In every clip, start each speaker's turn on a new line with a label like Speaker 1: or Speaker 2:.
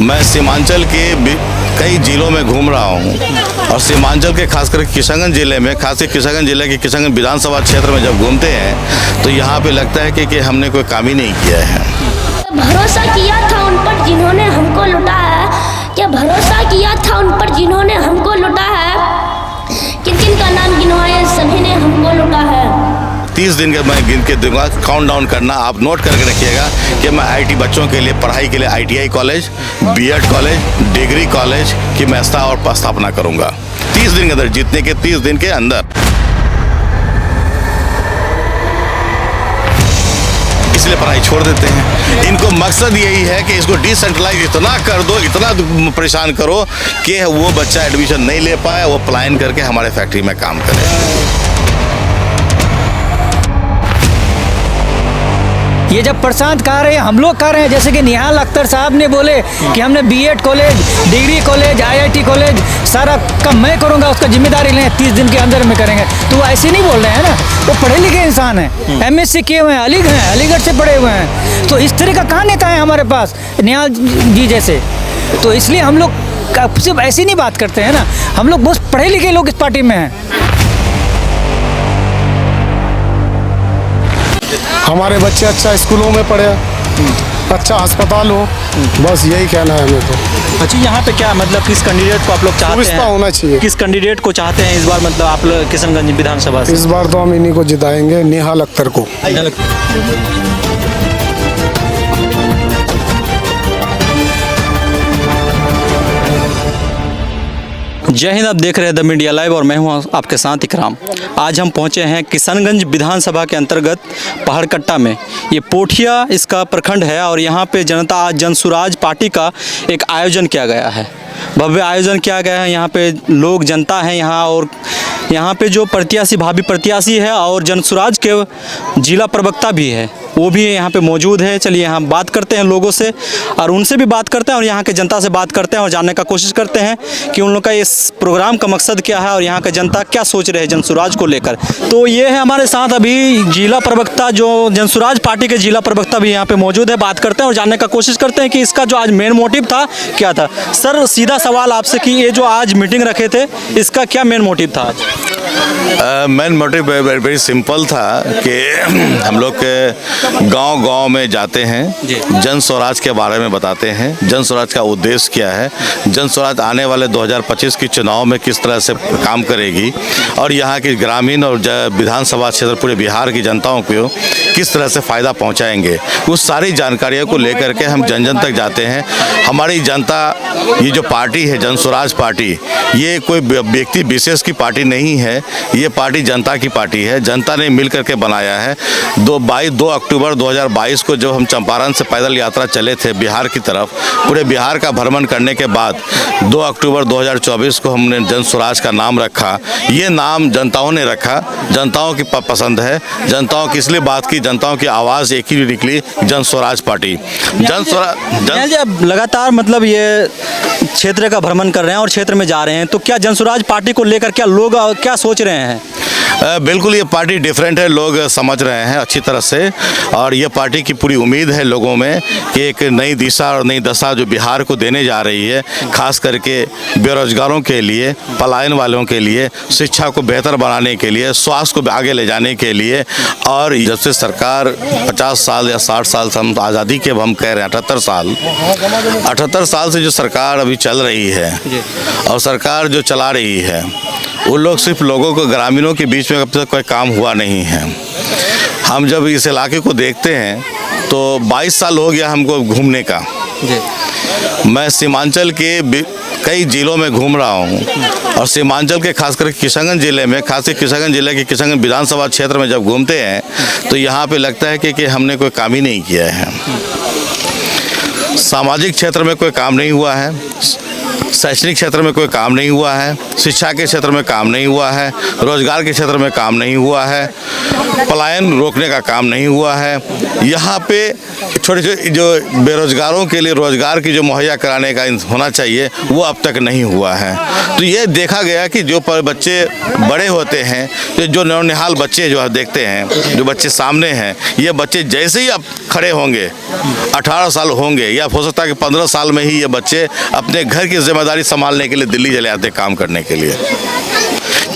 Speaker 1: मैं सीमांचल के कई जिलों में घूम रहा हूँ और सीमांचल के खासकर किशनगंज जिले में, खासकर किशनगंज जिले के किशनगंज विधानसभा क्षेत्र में जब घूमते हैं तो यहाँ पे लगता है कि हमने कोई काम ही नहीं किया है।
Speaker 2: भरोसा किया था उन पर जिन्होंने हमको लुटा है, क्या भरोसा किया था उन पर जिन्होंने हमको लुटा है, किन किन का नाम गिनवाए सभी ने हमको लुटा है।
Speaker 1: 30 दिन के मैं गिन के दूंगा, काउंट डाउन करना आप नोट करके रखिएगा कि मैं आईटी बच्चों के लिए पढ़ाई के लिए ITI college, BEd college, degree college की मैं स्थापना करूंगा 30 दिन के अंदर, जीतने के 30 दिन के अंदर। इसलिए पढ़ाई छोड़ देते हैं। इनको मकसद यही है कि इसको डिसेंट्रलाइज इतना कर दो, इतना परेशान करो कि वो बच्चा एडमिशन नहीं ले पाए, वो पलायन करके हमारे फैक्ट्री में काम करे।
Speaker 3: ये जब प्रशांत कह रहे हैं, हम लोग कह रहे हैं, जैसे कि निहाल अख्तर साहब ने बोले कि हमने BEd college, degree college, IIT college सारा काम मैं करूंगा, उसका जिम्मेदारी लें, 30 दिन के अंदर में करेंगे। तो वो ऐसे नहीं बोल रहे हैं ना, वो पढ़े लिखे इंसान हैं, एमएससी किए हुए हैं, अलीगढ़ से पढ़े हुए हैं। तो इस तरह का कहाँ नेता है हमारे पास निहाल जी जैसे। तो इसलिए हम लोग सिर्फ ऐसी नहीं बात करते हैं ना, हम लोग बहुत पढ़े लिखे लोग इस पार्टी में हैं।
Speaker 4: हमारे बच्चे अच्छा स्कूलों में पढ़े, अच्छा अस्पताल हो, बस यही कहना है हमें तो।
Speaker 5: अच्छा, यहाँ पे क्या मतलब किस कैंडिडेट को आप लोग चाहते हैं?
Speaker 4: होना चाहिए।
Speaker 5: किस कैंडिडेट को चाहते हैं इस बार, मतलब आप लोग किशनगंज विधानसभा से?
Speaker 4: इस बार तो हम इन्हीं को जिताएंगे, निहाल अख्तर को।
Speaker 5: जय हिंद, आप देख रहे हैं द मीडिया लाइव और मैं हूं आपके साथ इकराम। आज हम पहुंचे हैं किशनगंज विधानसभा के अंतर्गत पहाड़कट्टा में। ये पोठिया इसका प्रखंड है और यहाँ पे जनता आज जनसुराज पार्टी का एक आयोजन किया गया है, भव्य आयोजन किया गया है। यहाँ पे लोग जनता है यहाँ, और यहाँ पे जो प्रत्याशी भावी प्रत्याशी है और जनसुराज के जिला प्रवक्ता भी है, वो भी यहाँ पे मौजूद है। चलिए यहाँ बात करते हैं लोगों से और उनसे भी बात करते हैं और यहाँ के जनता से बात करते हैं और जानने का कोशिश करते हैं कि उन लोग का इस प्रोग्राम का मकसद क्या है और यहाँ का जनता क्या सोच रहे हैं जनसुराज को लेकर। तो ये है हमारे साथ अभी जिला प्रवक्ता, जो जनसुराज पार्टी के जिला प्रवक्ता भी यहाँ पे मौजूद है। बात करते हैं और जानने का कोशिश करते हैं कि इसका जो आज मेन मोटिव था क्या था। सर, सीधा सवाल आपसे कि ये जो आज मीटिंग रखे थे, इसका क्या मेन मोटिव था आज?
Speaker 1: मेन मोटिव वेरी सिंपल था कि हम लोग गांव-गांव में जाते हैं, जन स्वराज के बारे में बताते हैं, जन स्वराज का उद्देश्य क्या है, जन स्वराज आने वाले 2025 के चुनाव में किस तरह से काम करेगी और यहाँ की ग्रामीण और विधानसभा क्षेत्र पूरे बिहार की जनताओं को किस तरह से फ़ायदा पहुँचाएंगे, उस सारी जानकारियों को लेकर के हम जन जन तक जाते हैं। हमारी जनता, ये जो पार्टी है जन स्वराज पार्टी, ये कोई व्यक्ति विशेष की पार्टी नहीं है, ये पार्टी जनता की पार्टी है, जनता ने मिल करके बनाया है। 2 अक्टूबर 2022 को जब हम चंपारण से पैदल यात्रा चले थे बिहार की तरफ, पूरे बिहार का भ्रमण करने के बाद 2 अक्टूबर 2024 को हमने जन स्वराज का नाम रखा। ये नाम जनताओं ने रखा, जनताओं की पसंद है, जनताओं की इसलिए बात की, जनताओं की आवाज़ एक ही निकली, जन स्वराज पार्टी। जन स्वराज
Speaker 5: जब लगातार मतलब ये क्षेत्र का भ्रमण कर रहे हैं और क्षेत्र में जा रहे हैं, तो क्या जनसुराज पार्टी को लेकर क्या लोग क्या सोच रहे हैं?
Speaker 1: बिल्कुल, ये पार्टी डिफरेंट है, लोग समझ रहे हैं अच्छी तरह से, और ये पार्टी की पूरी उम्मीद है लोगों में कि एक नई दिशा और नई दशा जो बिहार को देने जा रही है, खास करके बेरोजगारों के लिए, पलायन वालों के लिए, शिक्षा को बेहतर बनाने के लिए, स्वास्थ्य को आगे ले जाने के लिए। और जब से सरकार 50 साल या 60 साल से हम आज़ादी के हम कह रहे हैं 78 साल से जो सरकार अभी चल रही है और सरकार जो चला रही है, उन लोग सिर्फ लोगों को, ग्रामीणों के बीच में अब तक कोई काम हुआ नहीं है। हम जब इस इलाके को देखते हैं तो 22 साल हो गया हमको घूमने का। मैं सीमांचल के कई जिलों में घूम रहा हूँ और सीमांचल के खासकर किशनगंज जिले में, खासकर किशनगंज जिले के किशनगंज विधानसभा क्षेत्र में जब घूमते हैं तो यहाँ पे लगता है कि हमने कोई काम ही नहीं किया है। सामाजिक क्षेत्र में कोई काम नहीं हुआ है, शैक्षणिक क्षेत्र में कोई काम नहीं हुआ है, शिक्षा के क्षेत्र में काम नहीं हुआ है, रोजगार के क्षेत्र में काम नहीं हुआ है, पलायन रोकने का काम नहीं हुआ है। यहाँ पे छोटे छोटे जो बेरोजगारों के लिए रोजगार की जो मुहैया कराने का होना चाहिए वो अब तक नहीं हुआ है। तो ये देखा गया कि जो बच्चे बड़े होते हैं, तो जो नौनिहाल बच्चे जो आप देखते हैं, जो बच्चे सामने हैं, ये बच्चे जैसे ही अब खड़े होंगे, 18 साल होंगे या हो सकता है कि 15 साल में ही ये बच्चे अपने घर की जिम्मेदारी संभालने के लिए दिल्ली चले आते काम करने के लिए।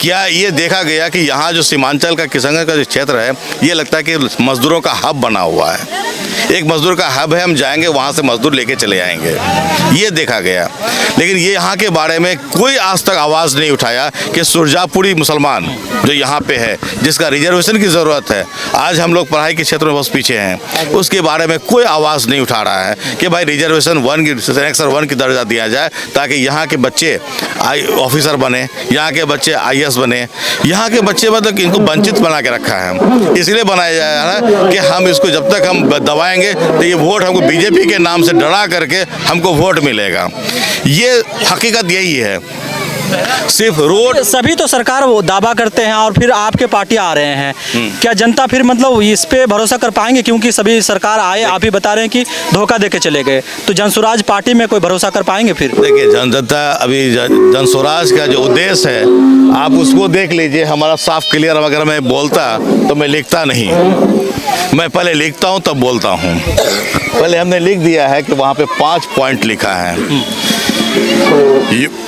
Speaker 1: क्या ये देखा गया कि यहाँ जो सीमांचल का किशनगंज का जो क्षेत्र है, ये लगता है कि मजदूरों का हब बना हुआ है, एक मजदूर का हब है, हम जाएंगे वहाँ से मजदूर लेके चले आएंगे, ये देखा गया। लेकिन ये यहाँ के बारे में कोई आज तक आवाज़ नहीं उठाया कि सुरजापुरी मुसलमान जो यहाँ पे है, जिसका रिजर्वेशन की ज़रूरत है, आज हम लोग पढ़ाई के क्षेत्र में बहुत पीछे हैं, उसके बारे में कोई आवाज़ नहीं उठा रहा है कि भाई रिजर्वेशन 1 की सेक्शन 1 की दर्जा दिया जाए, ताकि यहाँ के बच्चे ऑफिसर बने, यहाँ के बच्चे IAS बने। यहाँ के बच्चे मतलब इनको वंचित बना के रखा है, इसलिए बनाया जा रहा है कि हम इसको जब तक हम दबाएंगे तो ये वोट हमको बीजेपी के नाम से डरा करके हमको वोट मिलेगा। ये हकीकत यही है। सिर्फ रोड
Speaker 5: सभी तो सरकार वो दावा करते हैं और फिर आपके पार्टी आ रहे हैं, क्या जनता फिर मतलब इस पे भरोसा कर पाएंगे? क्योंकि सभी सरकार आए, आप ही बता रहे हैं कि धोखा देके चले गए, तो जनसुराज पार्टी में कोई भरोसा कर पाएंगे फिर? देखिए
Speaker 1: जनता अभी जनसुराज का जो उद्देश्य है आप उसको देख लीजिए। हमारा साफ क्लियर, अगर मैं बोलता तो मैं लिखता नहीं, मैं पहले लिखता हूँ तब बोलता हूँ। पहले हमने लिख दिया है कि वहाँ पे 5 पॉइंट लिखा है।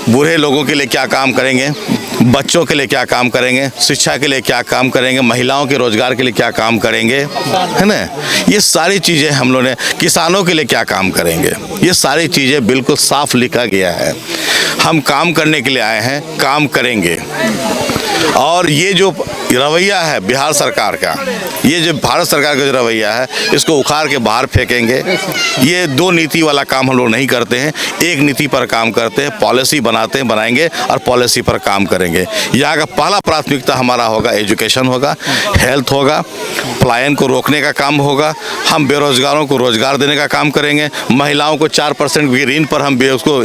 Speaker 1: बूढ़े लोगों के लिए क्या काम करेंगे, बच्चों के लिए क्या काम करेंगे, शिक्षा के लिए क्या काम करेंगे, महिलाओं के रोजगार के लिए क्या काम करेंगे, है ना। ये सारी चीज़ें हम लोगों ने, किसानों के लिए क्या काम करेंगे, ये सारी चीज़ें बिल्कुल साफ लिखा गया है। हम काम करने के लिए आए हैं, काम करेंगे। और ये जो रवैया है बिहार सरकार का, ये जो भारत सरकार का जो रवैया है, इसको उखाड़ के बाहर फेंकेंगे। ये 2 नीति वाला काम हम लोग नहीं करते हैं, एक नीति पर काम करते हैं, पॉलिसी बनाते हैं, बनाएंगे और पॉलिसी पर काम करेंगे। यहाँ का पहला प्राथमिकता हमारा होगा एजुकेशन होगा, हेल्थ होगा, पलायन को रोकने का काम होगा, हम बेरोजगारों को रोजगार देने का काम करेंगे, महिलाओं को 4% की ऋण पर हम उसको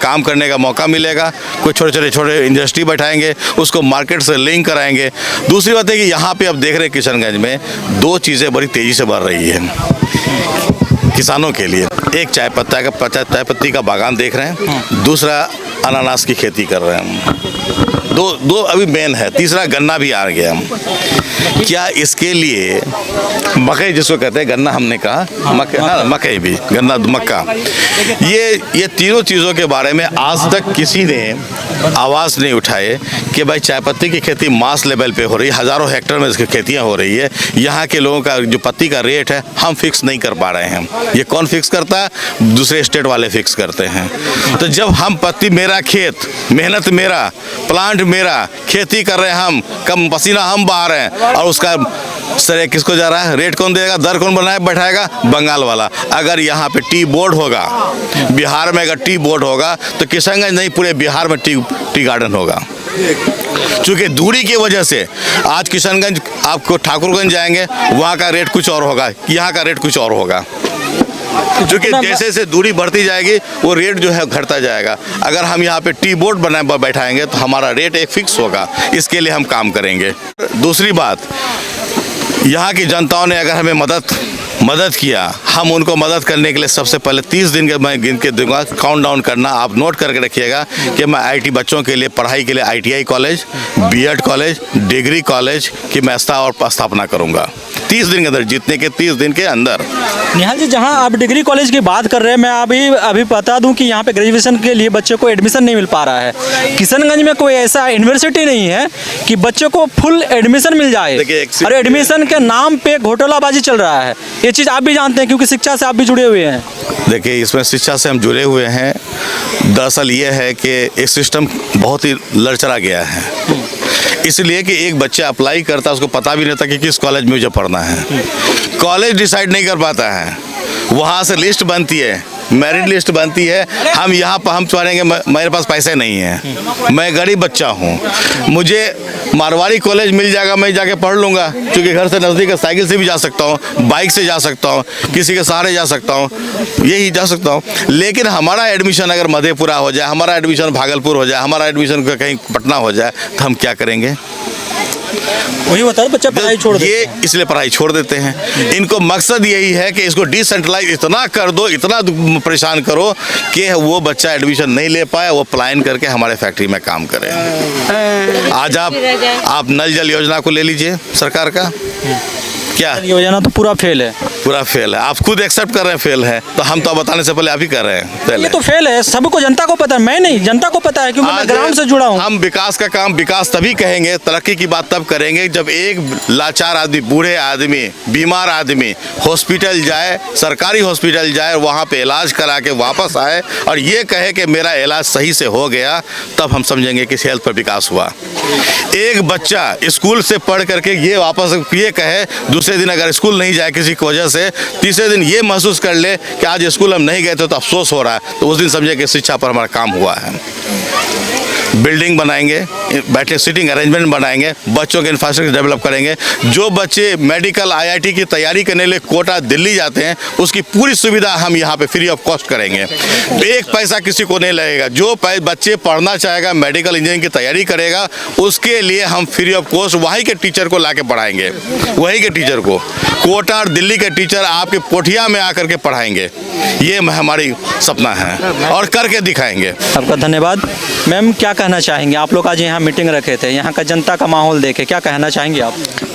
Speaker 1: काम करने का मौका मिलेगा, कुछ छोटे इंडस्ट्री बैठाएंगे, उसको मार्केट से लिंक कराएंगे। दूसरी बात है कि यहाँ पे अब देख रहे हैं किशनगंज में 2 चीज़ें बड़ी तेज़ी से बढ़ रही है किसानों के लिए। एक चाय पत्ती का बागान देख रहे हैं, दूसरा अनानास की खेती कर रहे हैं। दो अभी मेन है, तीसरा गन्ना भी आ गया। क्या इसके लिए मकई जिसको कहते हैं, गन्ना हमने कहा, मकई भी, गन्ना, मक्का, ये तीनों चीज़ों के बारे में आज तक किसी ने आवाज़ नहीं उठाए कि भाई चाय पत्ती की खेती मास लेवल पे हो रही है, हज़ारों हेक्टेयर में इसकी खेतियाँ हो रही है। यहाँ के लोगों का जो पत्ती का रेट है हम फिक्स नहीं कर पा रहे हैं। ये कौन फिक्स करता है? दूसरे स्टेट वाले फिक्स करते हैं। तो जब हम पत्ती, मेरा खेत, मेहनत मेरा, प्लांट मेरा, खेती कर रहे हैं हम, कम पसीना हम बहा रहे हैं, और उसका सर किसको जा रहा है? रेट कौन देगा? दर कौन बैठाएगा? बंगाल वाला। अगर यहाँ पे टी बोर्ड होगा, बिहार में अगर टी बोर्ड होगा तो किशनगंज नहीं पूरे बिहार में टी गार्डन होगा। चूँकि दूरी की वजह से आज किशनगंज, आपको ठाकुरगंज जाएंगे वहाँ का रेट कुछ और होगा, यहाँ का रेट कुछ और होगा। क्योंकि जैसे जैसे दूरी बढ़ती जाएगी वो रेट जो है घटता जाएगा। अगर हम यहाँ पे टी बोर्ड बैठाएंगे तो हमारा रेट एक फिक्स होगा, इसके लिए हम काम करेंगे। दूसरी बात, यहाँ की जनताओं ने अगर हमें मदद किया, हम उनको मदद करने के लिए सबसे पहले 30 दिन के मैं गिन के दूंगा, काउंट डाउन करना, आप नोट करके रखिएगा कि मैं IT बच्चों के लिए पढ़ाई के लिए ITI college, BEd college, degree college की मैं स्थापना करूँगा 30 दिन के अंदर, जीतने के 30 दिन के अंदर।
Speaker 5: निहाल जी, जहां आप डिग्री कॉलेज की बात कर रहे हैं, मैं अभी बता दूं कि यहाँ पे ग्रेजुएशन के लिए बच्चे को एडमिशन नहीं मिल पा रहा है। किशनगंज में कोई ऐसा यूनिवर्सिटी नहीं है कि बच्चों को फुल एडमिशन मिल जाए, और एडमिशन के नाम पे घोटालाबाजी चल रहा है। ये चीज़ आप भी जानते हैं क्योंकि शिक्षा से आप भी जुड़े हुए हैं।
Speaker 1: देखिए, इसमें शिक्षा से हम जुड़े हुए हैं। दरअसल ये है कि एक सिस्टम बहुत ही लड़चड़ा गया है, इसलिए कि एक बच्चा अप्लाई करता है, उसको पता भी नहीं था कि किस कॉलेज में मुझे पढ़ना है। कॉलेज डिसाइड नहीं कर पाता है, वहाँ से लिस्ट बनती है मेरिट लिस्ट बनती है, हम यहाँ पर हम चढ़ेंगे, मेरे पास पैसे नहीं हैं, मैं गरीब बच्चा हूँ, मुझे मारवाड़ी कॉलेज मिल जाएगा, मैं जाके पढ़ लूँगा, क्योंकि घर से नज़दीक है, साइकिल से भी जा सकता हूँ, बाइक से जा सकता हूँ, किसी के सहारे जा सकता हूँ, यही जा सकता हूँ। लेकिन हमारा एडमिशन अगर मधेपुरा हो जाए, हमारा एडमिशन भागलपुर हो जाए, हमारा एडमिशन कहीं पटना हो जाए, तो हम क्या करेंगे?
Speaker 5: वही होता है, बच्चा पढ़ाई छोड़ देता है।
Speaker 1: ये इसलिए पढ़ाई छोड़ देते हैं। इनको मकसद यही है कि इसको डिसेंट्रलाइज इतना कर दो, इतना परेशान करो कि वो बच्चा एडमिशन नहीं ले पाए, वो पलायन करके हमारे फैक्ट्री में काम करे। आज आप नल जल योजना को ले लीजिए सरकार का, क्या
Speaker 5: योजना तो पूरा फेल है।
Speaker 1: पूरा फेल है, आप खुद एक्सेप्ट कर रहे हैं फेल है, तो हम तो बताने से पहले आप ही कर रहे हैं फेल
Speaker 5: ये
Speaker 1: है।
Speaker 5: तो फेल है, सबको जनता को पता है, मैं नहीं, जनता को पता है, क्योंकि मैं
Speaker 1: आज
Speaker 5: ग्राउंड से जुड़ा हूँ।
Speaker 1: हम विकास का काम विकास तभी कहेंगे, तरक्की की बात तब करेंगे जब एक लाचार आदमी, बूढ़े आदमी, बीमार आदमी हॉस्पिटल जाए, सरकारी हॉस्पिटल जाए, वहाँ पे इलाज करा के वापस आए और ये कहे कि मेरा इलाज सही से हो गया, तब हम समझेंगे कि हेल्थ पर विकास हुआ। एक बच्चा स्कूल से पढ़ करके ये वापस ये कहे, दूसरे दिन अगर स्कूल नहीं जाए किसी की वजह से, तीसरे दिन ये महसूस कर ले कि आज स्कूल हम नहीं गए थे तो अफसोस हो रहा है, तो उस दिन समझे कि शिक्षा पर हमारा काम हुआ है। बिल्डिंग बनाएंगे, बैठे सीटिंग अरेंजमेंट बनाएंगे, बच्चों के इंफ्रास्ट्रक्चर डेवलप करेंगे। जो बच्चे मेडिकल IIT की तैयारी करने के लिए कोटा दिल्ली जाते हैं, उसकी पूरी सुविधा हम यहाँ पे फ्री ऑफ कॉस्ट करेंगे, एक पैसा किसी को नहीं लगेगा। जो बच्चे पढ़ना चाहेगा, मेडिकल इंजीनियरिंग की तैयारी करेगा, उसके लिए हम फ्री ऑफ कॉस्ट वहीं के टीचर को ला के पढ़ाएंगे, वहीं के टीचर को, कोटा और दिल्ली के टीचर आपके पोठिया में आकर के पढ़ाएंगे। ये हमारी सपना है और करके दिखाएंगे।
Speaker 5: आपका धन्यवाद। मैम, क्या कहना चाहेंगे? आप लोग आज यहाँ मीटिंग रखे थे, यहाँ का जनता का माहौल देखे क्या कहना चाहेंगे आप?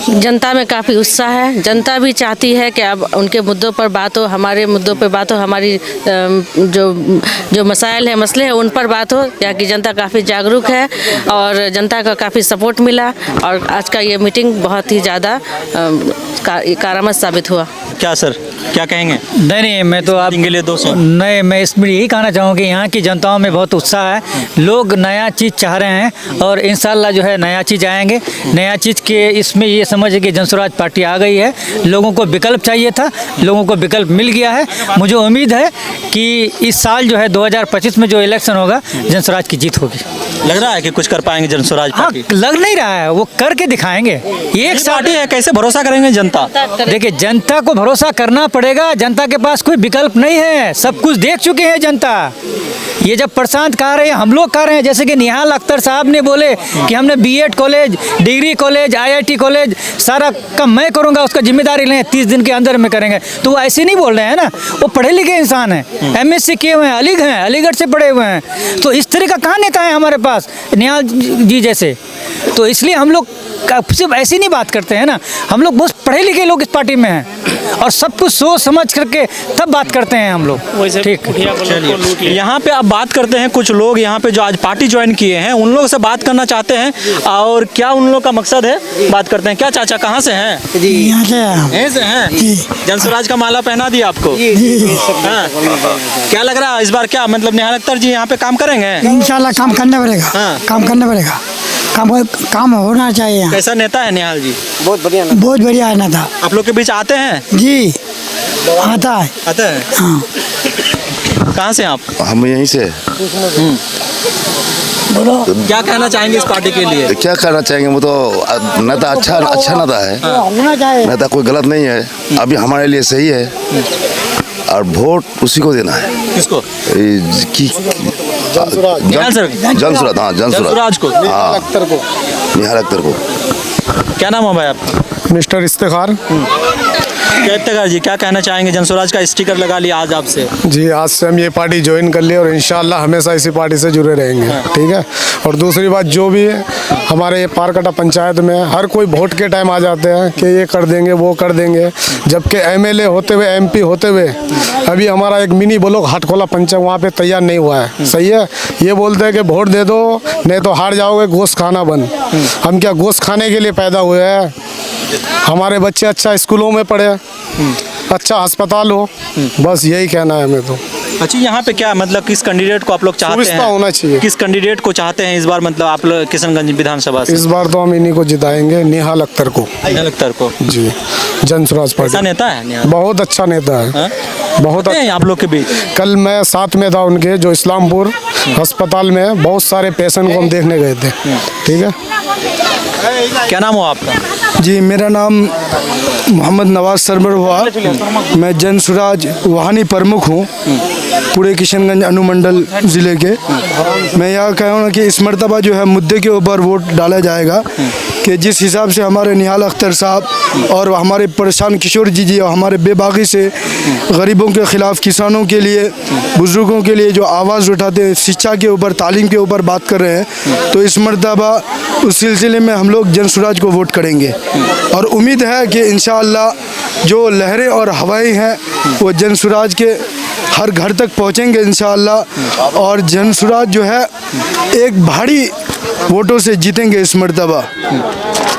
Speaker 6: जनता में काफ़ी उत्साह है। जनता भी चाहती है कि अब उनके मुद्दों पर बात हो, हमारे मुद्दों पर बात हो, हमारी जो मसाइल है, मसले हैं, उन पर बात हो। यहाँ की जनता काफ़ी जागरूक है और जनता का काफ़ी सपोर्ट मिला और आज का ये मीटिंग बहुत ही ज़्यादा कारामद साबित हुआ।
Speaker 5: क्या सर, क्या कहेंगे?
Speaker 3: नहीं, मैं तो आप
Speaker 5: के लिए 200
Speaker 3: नहीं, मैं इसमें यही कहना चाहूँगा कि यहाँ की जनताओं में बहुत उत्साह है, लोग नया चीज़ चाह रहे हैं और इंशाल्लाह जो है नया चीज़ आएंगे। नया चीज़ के इसमें ये समझ कि जनस्वराज पार्टी आ गई है, लोगों को विकल्प चाहिए था, लोगों को विकल्प मिल गया है। मुझे उम्मीद है कि इस साल जो है 2025 में जो इलेक्शन होगा, जनस्वराज की जीत होगी।
Speaker 5: लग रहा है कि कुछ कर पाएंगे जनस्वराज
Speaker 3: हाँ,
Speaker 5: पार्टी?
Speaker 3: लग नहीं रहा है, वो करके दिखाएंगे। एक
Speaker 5: पार्टी है, कैसे भरोसा करेंगे जनता?
Speaker 3: देखिए, जनता को भरोसा करना पड़ेगा, जनता के पास कोई विकल्प नहीं है, सब कुछ देख चुके हैं जनता। ये जब प्रशांत कह रहे हैं, हम लोग कह रहे हैं, जैसे कि निहाल अख्तर साहब ने बोले कि हमने B.Ed college, degree college, IIT college सारा काम मैं करूंगा, उसका जिम्मेदारी लें, 30 दिन के अंदर में करेंगे। तो वो ऐसे नहीं बोल रहे हैं ना, वो पढ़े लिखे इंसान हैं, MSc किए हुए हैं, अलीगढ़ से पढ़े हुए हैं। तो इस तरह का कहाँ नेता है हमारे पास, निहाल जी जैसे? तो इसलिए हम लोग सिर्फ ऐसी नहीं बात करते हैं ना, हम लोग बहुत पढ़े लिखे लोग इस पार्टी में हैं और सब कुछ सोच समझ करके तब बात करते हैं हम लोग। ठीक,
Speaker 5: चलिए, यहाँ पे आप बात करते हैं, कुछ लोग यहाँ पे जो आज पार्टी ज्वाइन किए हैं, उन लोगों से बात करना चाहते हैं और क्या उन लोग का मकसद है, बात करते हैं। क्या चाचा, कहाँ से हैं?
Speaker 7: यहाँ से
Speaker 5: यहीं से हैं? जनस्वराज का माला पहना दिया आपको? हाँ। क्या लग रहा है इस बार, क्या मतलब निहाल अख्तर जी यहाँ पे काम करेंगे?
Speaker 7: इंशाल्लाह काम करना पड़ेगा।
Speaker 5: हाँ।
Speaker 7: काम करना पड़ेगा, काम होना चाहिए यहाँ।
Speaker 5: कैसा नेता है निहाल जी?
Speaker 7: बहुत बढ़िया है ना था।
Speaker 5: आप लोग के बीच आते हैं?
Speaker 7: जी आता है।
Speaker 5: आते हैं।
Speaker 7: हाँ।
Speaker 5: कहाँ से आप?
Speaker 8: हम यहीं से।
Speaker 7: बोलो
Speaker 5: क्या कहना चाहेंगे इस पार्टी के लिए?
Speaker 8: क्या करना चाहेंगे, वो तो नेता अच्छा नेता है,
Speaker 7: होना चाहिए।
Speaker 8: नेता कोई गलत नहीं है, अभी हमारे लिए सही है और वोट उसी को देना है।
Speaker 5: किसको?
Speaker 8: जनस्वराज। हाँ,
Speaker 5: जनस्वराज को।
Speaker 8: हाँ, निहाल अख्तर को।
Speaker 5: क्या नाम है भाई आपका?
Speaker 4: मिस्टर इफ्तिखार।
Speaker 5: क्या इफ्तिखार जी, क्या कहना चाहेंगे? जनस्वराज का स्टिकर लगा लिया आज आपसे।
Speaker 4: जी, आज से हम ये पार्टी ज्वाइन कर लिए और इंशाल्लाह हमेशा इसी पार्टी से जुड़े रहेंगे। ठीक है। और दूसरी बात, जो भी है हमारे ये पारकटा पंचायत में हर कोई वोट के टाइम आ जाते हैं कि ये कर देंगे, वो कर देंगे, जबकि MLA होते हुए, MP होते हुए अभी हमारा एक मिनी ब्लॉक हाटखोला पंचायत वहाँ पे तैयार नहीं हुआ है। सही है। ये बोलते हैं कि वोट दे दो नहीं तो हार जाओगे, गोश्त खाना बंद। हम क्या गोश्त खाने के लिए पैदा हुए हैं? हमारे बच्चे अच्छा स्कूलों में पढ़े, अच्छा अस्पताल हो, बस यही कहना है हमें तो।
Speaker 5: अच्छा, यहाँ पे क्या मतलब किस कैंडिडेट को आप लोग चाहते
Speaker 4: सुविधा
Speaker 5: हैं?
Speaker 4: होना चाहिए।
Speaker 5: किस कैंडिडेट को चाहते हैं इस बार, मतलब आप लोग किशनगंज विधानसभा से?
Speaker 4: इस बार तो हम इन्हीं को जिताएंगे, नेहाल अख्तर को।
Speaker 5: नेहाल अख्तर को।
Speaker 4: जी, जन स्वराज
Speaker 5: ऐसा
Speaker 4: पार्टी।
Speaker 5: नेता है नेहाल?
Speaker 4: बहुत अच्छा नेता है,
Speaker 5: हाँ?
Speaker 4: बहुत
Speaker 5: हैं आप लोग के बीच?
Speaker 4: कल मैं साथ में था उनके, जो इस्लामपुर अस्पताल में बहुत सारे पेशेंट को हम देखने गए थे। ठीक है,
Speaker 5: क्या नाम हुआ आपका?
Speaker 9: जी, मेरा नाम मोहम्मद नवाज सरवर हुआ। मैं जन स्वराज वाहनी प्रमुख हूँ पूरे किशनगंज अनुमंडल ज़िले के। मैं यहाँ कह रहा हूँ कि इस मरतबा जो है मुद्दे के ऊपर वोट डाला जाएगा कि जिस हिसाब से हमारे नेहाल अख्तर साहब और हमारे परेशान किशोर जी और हमारे बेबाकी से गरीबों के ख़िलाफ़, किसानों के लिए, बुज़ुर्गों के लिए जो आवाज़ उठाते हैं, शिक्षा के ऊपर, तालीम के ऊपर बात कर रहे हैं, तो इस मरतबा उस सिलसिले में हम लोग जन स्वराज को वोट करेंगे। और उम्मीद है कि इंशाअल्लाह जो लहरें और हवाएं हैं वो जन स्वराज के हर घर तक पहुंचेंगे इंशाअल्लाह, और जन स्वराज जो है एक भारी वोटों से जीतेंगे इस मरतबा।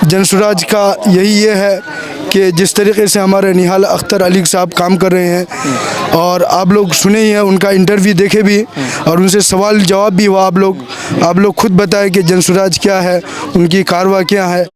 Speaker 9: जन स्वराज का यही ये है कि जिस तरीके से हमारे नेहाल अख्तर अली साहब काम कर रहे हैं, और आप लोग सुने ही हैं, उनका इंटरव्यू देखे भी और उनसे सवाल जवाब भी हुआ। आप लोग खुद बताएं कि जन स्वराज क्या है, उनकी कारवा क्या है।